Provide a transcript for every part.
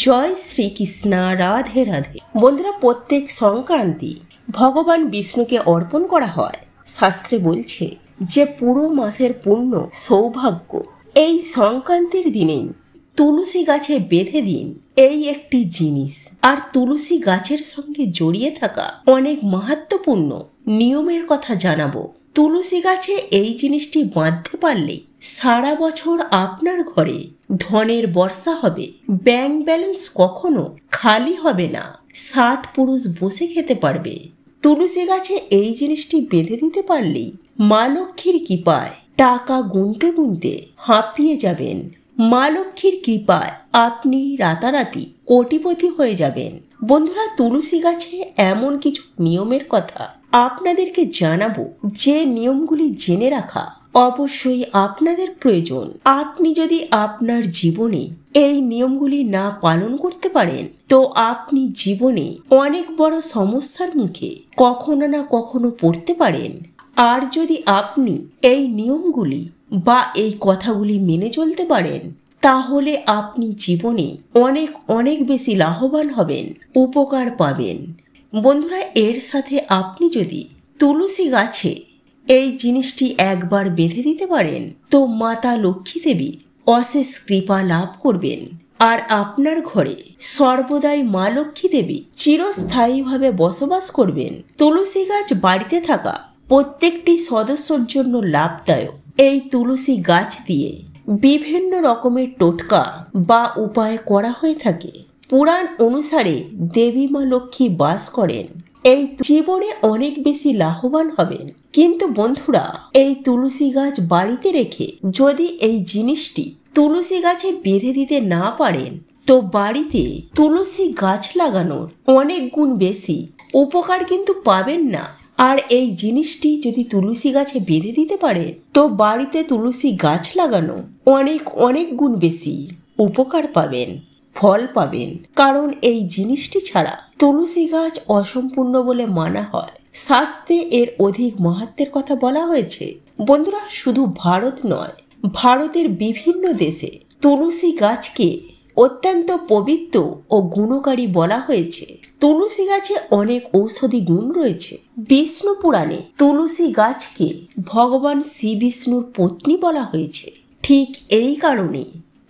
জয় শ্রীকৃষ্ণ। রাধে রাধে। বন্ধুরা, প্রত্যেক সংক্রান্তি ভগবান বিষ্ণুকে অর্পণ করা হয়। শাস্ত্রে বলছে যে পুরো মাসের পুণ্য সৌভাগ্য এই সংক্রান্তির দিনেই তুলসী গাছে বেঁধে দিন। এই একটি জিনিস, আর তুলসী গাছের সঙ্গে জড়িয়ে থাকা অনেক মাহাত্ম্যপূর্ণ নিয়মের কথা জানাবো। তুলসী গাছে এই জিনিসটি বাঁধতে পারলে সারা বছর আপনার ঘরে ধনের বর্ষা হবে, ব্যাংক ব্যালেন্স কখনো খালি হবে না, 7 পুরুষ বসে খেতে পারবে। তুলসী গাছে এই জিনিসটি বেঁধে দিতে পারলেই মা লক্ষ্মীর কৃপায় টাকা গুনতে গুনতে হাঁপিয়ে যাবেন। মা লক্ষ্মীর কৃপায় আপনি রাতারাতি কোটিপতি হয়ে যাবেন। বন্ধুরা, তুলসী গাছে এমন কিছু নিয়মের কথা আপনাদেরকে জানাবো, যে নিয়মগুলি জেনে রাখা অবশ্যই আপনাদের প্রয়োজন। আপনি যদি আপনার জীবনে এই নিয়মগুলি না পালন করতে পারেন, তো আপনি জীবনে অনেক বড় সমস্যার মুখে কখনো না কখনো পড়তে পারেন। আর যদি আপনি এই নিয়মগুলি বা এই কথাগুলি মেনে চলতে পারেন, তাহলে আপনি জীবনে অনেক অনেক বেশি লাভবান হবেন, উপকার পাবেন। বন্ধুরা, এর সাথে আপনি যদি তুলসী গাছে এই জিনিসটি একবার বেঁধে দিতে পারেন, তো মাতা লক্ষ্মী দেবীর অশেষ কৃপা লাভ করবেন। আর আপনার ঘরে সর্বদাই মা লক্ষ্মী দেবী চিরস্থায়ীভাবে বসবাস করবেন। তুলসী গাছ বাড়িতে থাকা প্রত্যেকটি সদস্যর জন্য লাভদায়ক। এই তুলসী গাছ দিয়ে বিভিন্ন রকমের টোটকা বা উপায় করা হয়ে থাকে। পুরাণ অনুসারে দেবী মা লক্ষ্মী বাস করেন। এই জীবনে অনেক বেশি লাভবান হবেন। কিন্তু বন্ধুরা, এই তুলসী গাছ বাড়িতে রেখে যদি এই জিনিসটি তুলসী গাছে বেঁধে দিতে না পারেন, তো বাড়িতে তুলসী গাছ লাগানোর অনেক গুণ বেশি উপকার কিন্তু পাবেন না। আর এই জিনিসটি যদি তুলসী গাছে বেঁধে দিতে পারে, তো বাড়িতে তুলসী গাছ লাগানো অনেক অনেক গুণ বেশি উপকার পাবেন, ফল পাবেন। কারণ এই জিনিসটি ছাড়া তুলসী গাছ অসম্পূর্ণ বলে মানা হয়। শাস্ত্রে এর অধিক মাহাত্ম্যের কথা বলা হয়েছে। বন্ধুরা, শুধু ভারত নয়, ভারতের বিভিন্ন দেশে তুলসী গাছকে অত্যন্ত পবিত্র ও গুণকারী বলা হয়েছে। তুলসী গাছে অনেক ঔষধি গুণ রয়েছে। বিষ্ণু পুরাণে তুলসী গাছকে ভগবান শ্রী বিষ্ণুর পত্নী বলা হয়েছে। ঠিক এই কারণে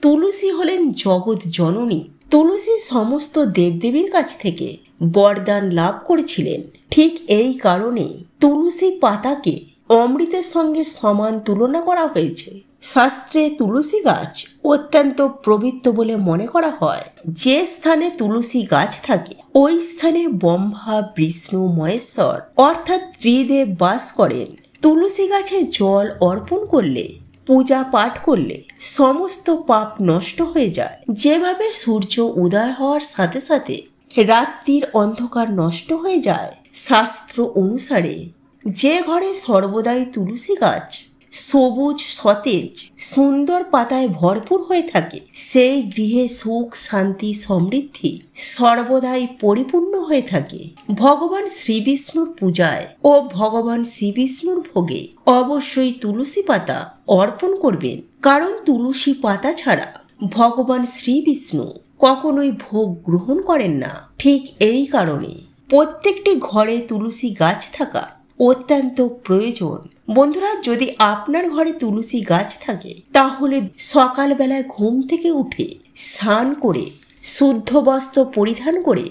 তুলসী হলেন জগৎ জননী। তুলসী সমস্ত দেবদেবীর কাছ থেকে বরদান লাভ করেছিলেন। ঠিক এই কারণে তুলসী পাতাকে অমৃতের সঙ্গে সমান তুলনা করা হয়েছে। শাস্ত্রে তুলসী গাছ অত্যন্ত পবিত্র বলে মনে করা হয়। যে স্থানে তুলসী গাছ থাকে, ওই স্থানে ব্রহ্মা বিষ্ণু মহেশ্বর অর্থাৎ ত্রিদেব বাস করেন। তুলসী গাছে জল অর্পণ করলে, পূজা পাঠ করলে সমস্ত পাপ নষ্ট হয়ে যায়। যেভাবে সূর্য উদয় হওয়ার সাথে সাথে রাত্রির অন্ধকার নষ্ট হয়ে যায়, শাস্ত্র অনুসারে যে ঘরে সর্বদাই তুলসী গাছ সবুজ সতেজ সুন্দর পাতায় ভরপুর হয়ে থাকে, সেই গৃহে সুখ শান্তি সমৃদ্ধি সর্বদাই পরিপূর্ণ হয়ে থাকে। ভগবান শ্রী বিষ্ণুর পূজায় ও ভগবান শ্রী বিষ্ণুর ভোগে অবশ্যই তুলসী পাতা অর্পণ করবেন। কারণ তুলসী পাতা ছাড়া ভগবান শ্রী বিষ্ণু কখনোই ভোগ গ্রহণ করেন না। ঠিক এই কারণে প্রত্যেকটি ঘরে তুলসী গাছ থাকা অত্যন্ত প্রয়োজন। বন্ধুরা, যদি আপনার ঘরে তুলসী গাছ থাকে, তাহলে সকালবেলায় ঘুম থেকে উঠে স্নান করে শুদ্ধ বস্ত্র পরিধান করে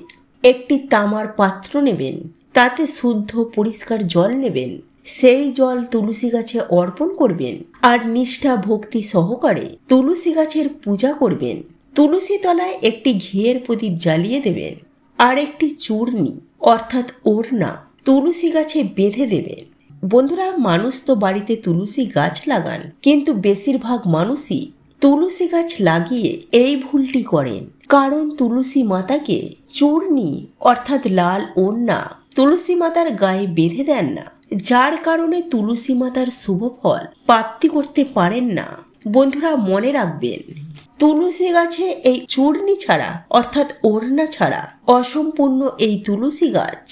একটি তামার পাত্র নেবেন, তাতে শুদ্ধ পরিষ্কার জল নেবেন। সেই জল তুলসী গাছে অর্পণ করবেন আর নিষ্ঠা ভক্তি সহকারে তুলসী গাছের পূজা করবেন। তুলসী তলায় একটি ঘিয়ের প্রদীপ জ্বালিয়ে দেবেন আর একটি চূর্ণি অর্থাৎ ওড়না তুলসী গাছে বেঁধে দেবেন। বন্ধুরা, মানুষ তো বাড়িতে তুলসী গাছ লাগান, কিন্তু বেশিরভাগ মানুষই তুলসী গাছ লাগিয়ে এই ভুলটি করেন। কারণ তুলসী মাতাকে চূর্ণি অর্থাৎ লাল ওড়না তুলসী মাতার গায়ে বেঁধে দেন না, যার কারণে তুলসী মাতার শুভ ফল প্রাপ্তি করতে পারেন না। বন্ধুরা, মনে রাখবেন, তুলসী গাছে এই চূর্ণি ছাড়া অর্থাৎ ওড়না ছাড়া অসম্পূর্ণ এই তুলসী গাছ।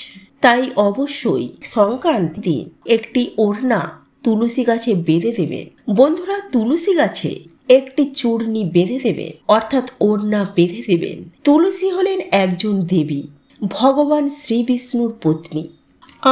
তাই অবশ্যই সংক্রান্তি দিন একটি ওড়না তুলসী গাছে বেঁধে দেবেন। বন্ধুরা, তুলসী গাছে একটি চূর্ণি বেঁধে দেবেন, অর্থাৎ ওড়না বেঁধে দেবেন। তুলসী হলেন একজন দেবী, ভগবান শ্রী বিষ্ণুর পত্নী।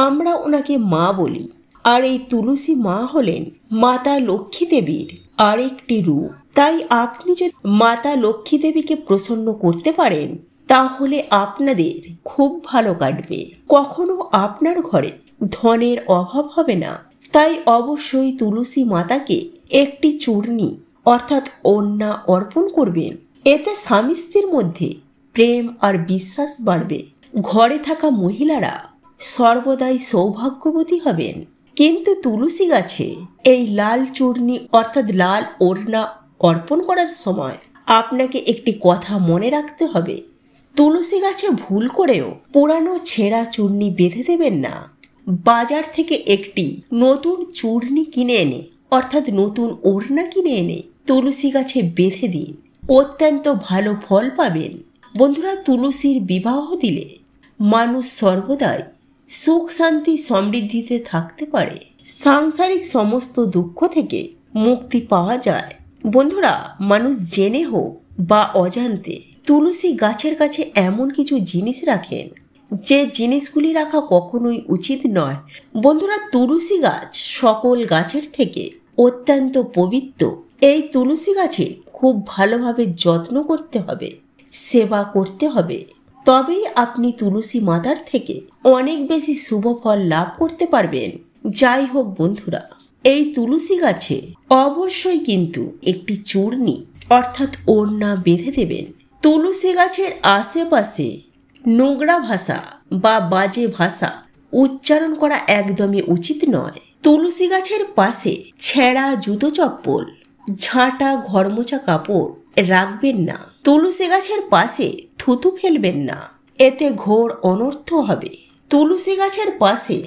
আমরা ওনাকে মা বলি। আর এই তুলসী মা হলেন মাতা লক্ষ্মী দেবীর আরেকটি রূপ। তাই আপনি যদি মাতা লক্ষ্মী দেবীকে প্রসন্ন করতে পারেন, তাহলে আপনাদের খুব ভালো কাটবে। কখনো আপনার ঘরে ধনের অভাব হবে না। তাই অবশ্যই তুলসী মাতাকে একটি চূর্ণি অর্থাৎ ওড়না অর্পণ করবেন। এতে স্বামী স্ত্রীর মধ্যে প্রেম আর বিশ্বাস বাড়বে। ঘরে থাকা মহিলারা সর্বদাই সৌভাগ্যবতী হবেন। কিন্তু তুলসী গাছে এই লাল চূর্ণি অর্থাৎ লাল ওড়না অর্পণ করার সময় আপনাকে একটি কথা মনে রাখতে হবে। তুলসী গাছে ভুল করেও পুরানো ছেঁড়া চূর্ণি বেঁধে দেবেন না। বাজার থেকে একটি নতুন চূর্ণি কিনে এনে অর্থাৎ নতুন ওড়না কিনে এনে তুলসী গাছে বেঁধে দিন, অত্যন্ত ভালো ফল পাবেন। বন্ধুরা, তুলসীর বিবাহ দিলে মানুষ সর্বদাই সুখ শান্তি সমৃদ্ধিতে থাকতে পারে। সাংসারিক সমস্ত দুঃখ থেকে মুক্তি পাওয়া যায়। বন্ধুরা, মানুষ জেনে হোক বা অজান্তে তুলসী গাছের কাছে এমন কিছু জিনিস রাখেন যে জিনিসগুলি রাখা কখনোই উচিত নয়। বন্ধুরা, তুলসী গাছ সকল গাছের থেকে অত্যন্ত পবিত্র। এই তুলসী গাছে খুব ভালোভাবে যত্ন করতে হবে, সেবা করতে হবে। তবেই আপনি তুলসী মাতার থেকে অনেক বেশি শুভ ফল লাভ করতে পারবেন। যাই হোক বন্ধুরা, এই তুলসী গাছে অবশ্যই কিন্তু একটি চূর্ণি অর্থাৎ ওড়না বেঁধে দেবেন। তুলসী গাছের আশেপাশে নোংরা ভাষা বা বাজে ভাষা উচ্চারণ করা একদমই উচিত নয়। তুলসী গাছের পাশে ছেঁড়া জুতো চপ্পল, ঝাঁটা ঘরমোছা কাপড় রাখবেন না। তুলসী গাছের পাশে থুতু ফেলবেন না, এতে ঘোর অনর্থ হবে। তুলসী গাছের পাশে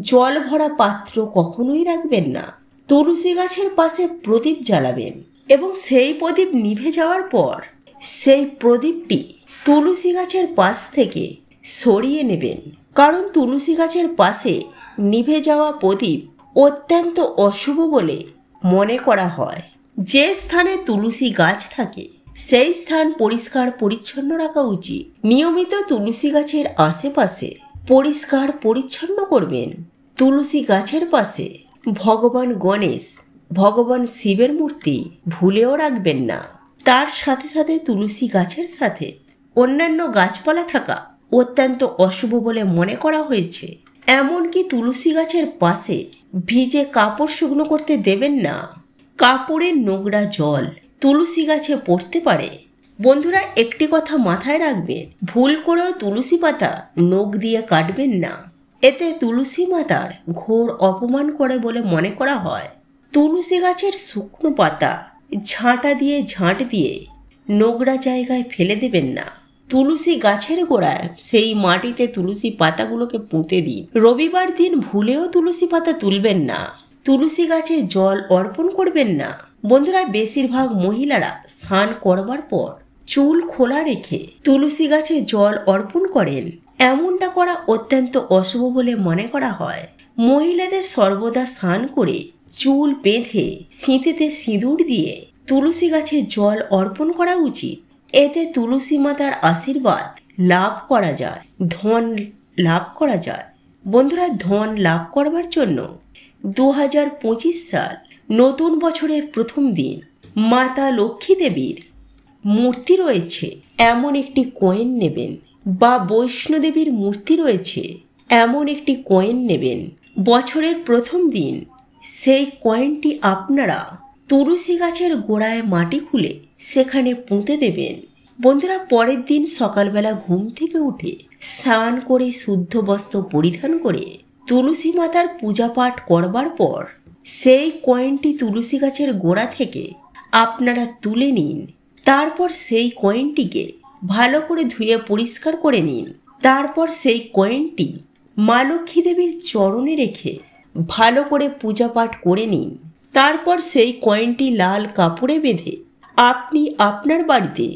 জল ভরা পাত্র কখনোই রাখবেন না। তুলসী গাছের পাশে প্রদীপ জ্বালাবেন এবং সেই প্রদীপ নিভে যাওয়ার পর সেই প্রদীপটি তুলসী গাছের পাশ থেকে সরিয়ে নেবেন। কারণ তুলসী গাছের পাশে নিভে যাওয়া প্রদীপ অত্যন্ত অশুভ বলে মনে করা হয়। যে স্থানে তুলসী গাছ থাকে সেই স্থান পরিষ্কার পরিচ্ছন্ন রাখা উচিত। নিয়মিত তুলসী গাছের আশেপাশে পরিষ্কার পরিচ্ছন্ন করবেন। তুলসী গাছের পাশে ভগবান গণেশ, ভগবান শিবের মূর্তি ভুলেও রাখবেন না। তার সাথে সাথে তুলসী গাছের সাথে অন্যান্য গাছপালা থাকা অত্যন্ত অশুভ বলে মনে করা হয়েছে। এমনকি তুলসী গাছের পাশে ভিজে কাপড় শুকনো করতে দেবেন না। কাপড়ের নোংরা জল তুলসী গাছে পড়তে পারে। বন্ধুরা, একটি কথা মাথায় রাখবেন, ভুল করেও তুলসী পাতা নখ দিয়ে কাটবেন না। এতে তুলসী মাতার ঘোর অপমান করে বলে মনে করা হয়। তুলসী গাছের শুকনো পাতা ঝাঁটা দিয়ে ঝাঁট দিয়ে নোংরা জায়গায় ফেলে দেবেন না। তুলসী গাছের গোড়ায় সেই মাটিতে তুলসী পাতাগুলোকে পুঁতে দিন। রবিবার দিন ভুলেও তুলসী পাতা তুলবেন না। তুলসী গাছে জল অর্পণ করবেন না। বন্ধুরা, বেশিরভাগ মহিলারা স্নান করবার পর চুল খোলা রেখে তুলসী গাছে জল অর্পণ করেন। এমনটা করা অত্যন্ত অশুভ বলে মনে করা হয়। মহিলাদের সর্বদা স্নান করে চুল বেঁধে সিঁথিতে সিঁদুর দিয়ে তুলসী গাছে জল অর্পণ করা উচিত। এতে তুলসী মাতার আশীর্বাদ লাভ করা যায়, ধন লাভ করা যায়। বন্ধুরা, ধন লাভ করবার জন্য 2025 সাল নতুন বছরের প্রথম দিন মাতা লক্ষ্মী দেবীর মূর্তি রয়েছে এমন একটি কয়েন নেবেন, বা বৈষ্ণোদেবীর মূর্তি রয়েছে এমন একটি কয়েন নেবেন। বছরের প্রথম দিন সেই কয়েনটি আপনারা তুলসী গাছের গোড়ায় মাটি খুলে সেখানে পুঁতে দেবেন। বন্ধুরা, পরের দিন সকালবেলা ঘুম থেকে উঠে স্নান করে শুদ্ধ বস্ত্র পরিধান করে তুলসী মাতার পূজা পাঠ করবার পর সেই কয়েনটি তুলসী গাছের গোড়া থেকে আপনারা তুলে নিন। তারপর সেই কয়েনটিকে ভালো করে ধুয়ে পরিষ্কার করে নিন। তারপর সেই কয়েনটি মা লক্ষ্মী দেবীর চরণে রেখে ভালো করে পূজা পাঠ করে নিন। তারপর সেই কয়েনটি লাল কাপড়ে বেঁধে আপনি আপনার বাড়িতে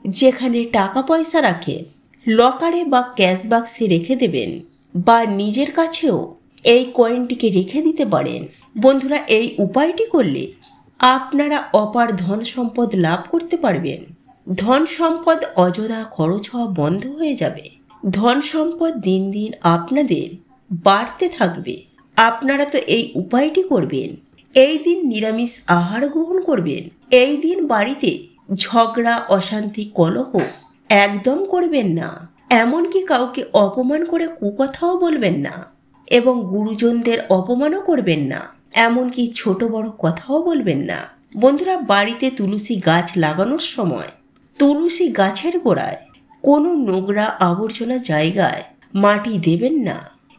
যেখানে টাকা পয়সা রাখেন লকারে বা ক্যাশ বাক্সে রেখে দেবেন, বা নিজের কাছেও এই কয়েনটিকে রেখে দিতে পারেন। বন্ধুরা, এই উপায়টি করলে আপনারা অপার ধন সম্পদ লাভ করতে পারবেন। ধন সম্পদ অযথা খরচ হওয়া বন্ধ হয়ে যাবে। ধন সম্পদ দিন দিন আপনাদের বাড়তে থাকবে। আপনারা তো এই উপায়টি করবেন। এই দিন নিরামিষ আহার গ্রহণ করবেন। এই দিন বাড়িতে ঝগড়া, অশান্তি, কলহ একদম করবেন না। এমনকি কাউকে অপমান করে কুকথাও বলবেন না এবং গুরুজনদের অপমানও করবেন না। এমনকি ছোট বড় কথাও বলবেন না। বন্ধুরা, বাড়িতে তুলসী গাছ লাগানোর সময় তুলসী গাছের গোড়ায় কোনো নোংরা আবর্জনা জায়গায় মাটি দেবেন না।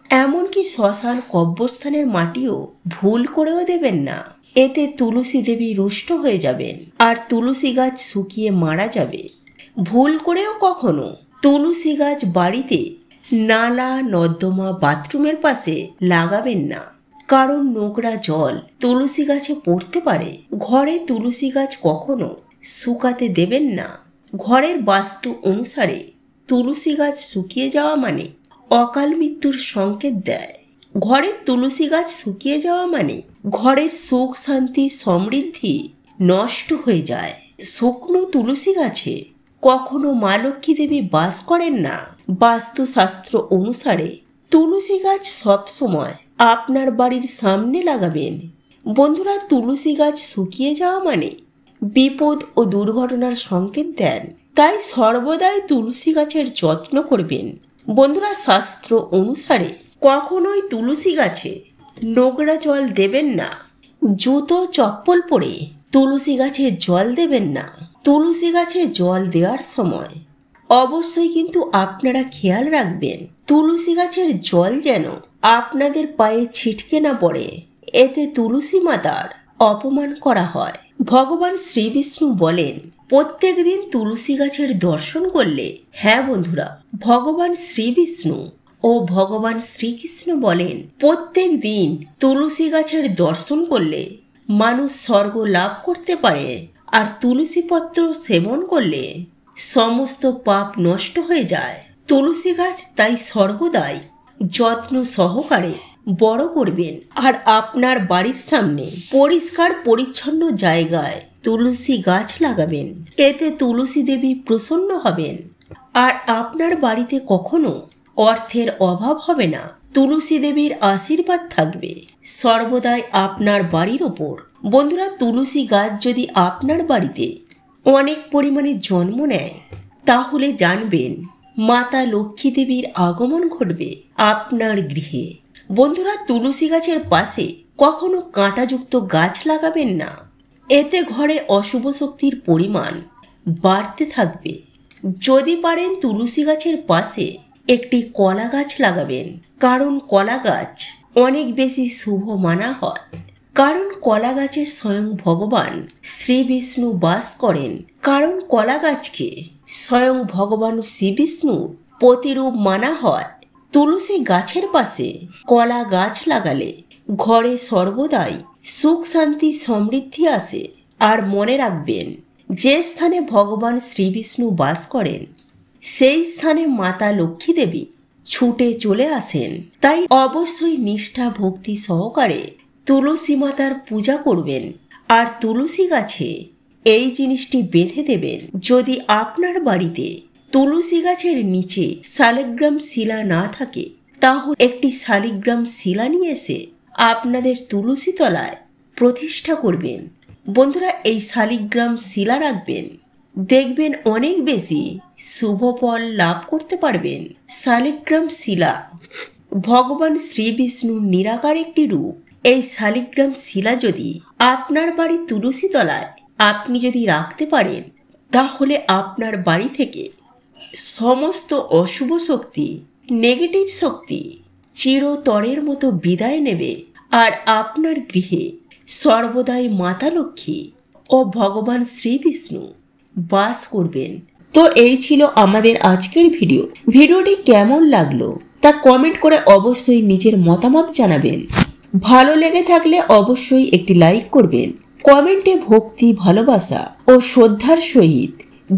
এমনকি শ্মশান কব্রস্থানের মাটিও ভুল করেও দেবেন না। এতে তুলসী দেবী রুষ্ট হয়ে যাবেন আর তুলসী গাছ শুকিয়ে মারা যাবে। ভুল করেও কখনো তুলসী গাছ বাড়িতে নালা, নর্দমা, বাথরুমের পাশে লাগাবেন না, কারণ নোংরা জল তুলসী গাছে পড়তে পারে। ঘরে তুলসী গাছ কখনো শুকাতে দেবেন না। ঘরের বাস্তু অনুসারে তুলসী গাছ শুকিয়ে যাওয়া মানে অকাল মৃত্যুর সংকেত দেয়। ঘরের তুলসী গাছ শুকিয়ে যাওয়া মানে ঘরের সুখ, শান্তি, সমৃদ্ধি নষ্ট হয়ে যায়। শুকনো তুলসী গাছে কখনো মা লক্ষ্মী দেবী বাস করেন না। বাস্তুশাস্ত্র অনুসারে তুলসী গাছ সবসময় আপনার বাড়ির সামনে লাগাবেন। বন্ধুরা, তুলসী গাছ শুকিয়ে যাওয়া মানে বিপদ ও দুর্ঘটনার সংকেত দেন। তাই সর্বদাই তুলসী গাছের যত্ন করবেন। বন্ধুরা, শাস্ত্র অনুসারে কখনোই তুলসী গাছে নোংরা জল দেবেন না। জুতো, চপ্পল পরে তুলসী গাছে জল দেবেন না। তুলসী গাছে জল দেওয়ার সময় অবশ্যই কিন্তু আপনারা খেয়াল রাখবেন তুলসী গাছের জল যেন আপনাদের পায়ে ছিটকে না পড়ে। এতে তুলসী মাতার অপমান করা হয়। ভগবান শ্রীবিষ্ণু বলেন প্রত্যেক দিন তুলসী গাছের দর্শন করলে, হ্যাঁ বন্ধুরা, ভগবান শ্রীবিষ্ণু ও ভগবান শ্রীকৃষ্ণ বলেন প্রত্যেক দিন তুলসী গাছের দর্শন করলে মানুষ স্বর্গ লাভ করতে পারে। আর তুলসী পত্র সেবন করলে সমস্ত পাপ নষ্ট হয়ে যায়। তুলসী গাছ তাই সর্বদাই যত্ন সহকারে বড় করবেন। আর আপনার বাড়ির সামনে পরিষ্কার পরিচ্ছন্ন জায়গায় তুলসী গাছ লাগাবেন। এতে তুলসী দেবী প্রসন্ন হবেন আর আপনার বাড়িতে কখনো অর্থের অভাব হবে না। তুলসী দেবীর আশীর্বাদ থাকবে সর্বদাই আপনার বাড়ির ওপর। বন্ধুরা, তুলসী গাছ যদি আপনার বাড়িতে অনেক পরিমাণে জন্ম নেয় তাহলে জানবেন মাতা লক্ষ্মী দেবীর আগমন ঘটবে আপনার গৃহে। বন্ধুরা, তুলসী গাছের পাশে কখনো কাঁটাযুক্ত গাছ লাগাবেন না। এতে ঘরে অশুভ শক্তির পরিমাণ বাড়তে থাকবে। যদি পারেন তুলসী গাছের পাশে একটি কলা গাছ লাগাবেন, কারণ কলা গাছ অনেক বেশি শুভ মানা হয়। কারণ কলা গাছে স্বয়ং ভগবান শ্রী বিষ্ণু বাস করেন। কারণ কলা গাছকে স্বয়ং ভগবান শ্রী বিষ্ণুর প্রতিরূপ মানা হয়। তুলসী গাছের পাশে কলা গাছ লাগালে ঘরে সর্বদাই সুখ, শান্তি, সমৃদ্ধি আসে। আর মনে রাখবেন, যে স্থানে ভগবান শ্রী বিষ্ণু বাস করেন সেই স্থানে মাতা লক্ষ্মী দেবী ছুটে চলে আসেন। তাই অবশ্যই নিষ্ঠা, ভক্তি সহকারে তুলসী মাতার পূজা করবেন আর তুলসী গাছে এই জিনিসটি বেঁধে দেবেন। যদি আপনার বাড়িতে তুলসী গাছের নিচে শালিগ্রাম শিলা না থাকে তাহলে একটি শালিগ্রাম শিলা নিয়ে এসে আপনাদের তুলসী তলায় প্রতিষ্ঠা করবেন। বন্ধুরা, এই শালিগ্রাম শিলা রাখবেন, দেখবেন অনেক বেশি শুভ ফল লাভ করতে পারবেন। শালিগ্রাম শিলা ভগবান শ্রী বিষ্ণুর নিরাকার একটি রূপ। এই শালিগ্রাম শিলা যদি আপনার বাড়ির তুলসী তলায় আপনি যদি রাখতে পারেন তাহলে আপনার বাড়ি থেকে সমস্ত অশুভ শক্তি, নেগেটিভ শক্তি চিরতরের মতো বিদায় নেবে আর আপনার গৃহে সর্বদাই মাতা লক্ষ্মী ও ভগবান শ্রী বিষ্ণু বাস করবেন। তো এই ছিল আমাদের আজকের ভিডিওটি কেমন লাগলো তা কমেন্ট করে অবশ্যই নিজের মতামত জানাবেন। ভালো লেগে থাকলে অবশ্যই একটি লাইক করবেন। কমেন্টে ভক্তি, ভালোবাসা ও শ্রদ্ধার সহিত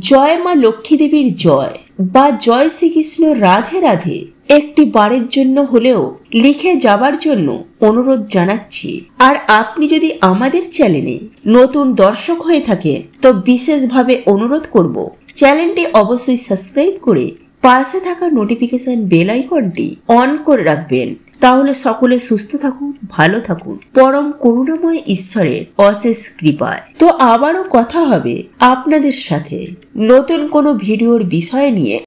জয় মা লক্ষ্মী দেবীর জয় বা জয় শ্রীকৃষ্ণ রাধে রাধে একটি বারের জন্য হলেও লিখে যাবার জন্য অনুরোধ জানাচ্ছি। আর আপনি যদি আমাদের চ্যানেলে নতুন দর্শক হয়ে থাকেন তো বিশেষভাবে অনুরোধ করব চ্যানেলটি অবশ্যই সাবস্ক্রাইব করে পাশে থাকা নোটিফিকেশন বেল আইকনটি অন করে রাখবেন। তাহলে সকলে সুস্থ থাকুন, ভালো থাকুন পরম করুণাময় ঈশ্বরের অশেষ কৃপায়। তো আবারও কথা হবে আপনাদের সাথে নতুন কোনো ভিডিওর বিষয় নিয়ে।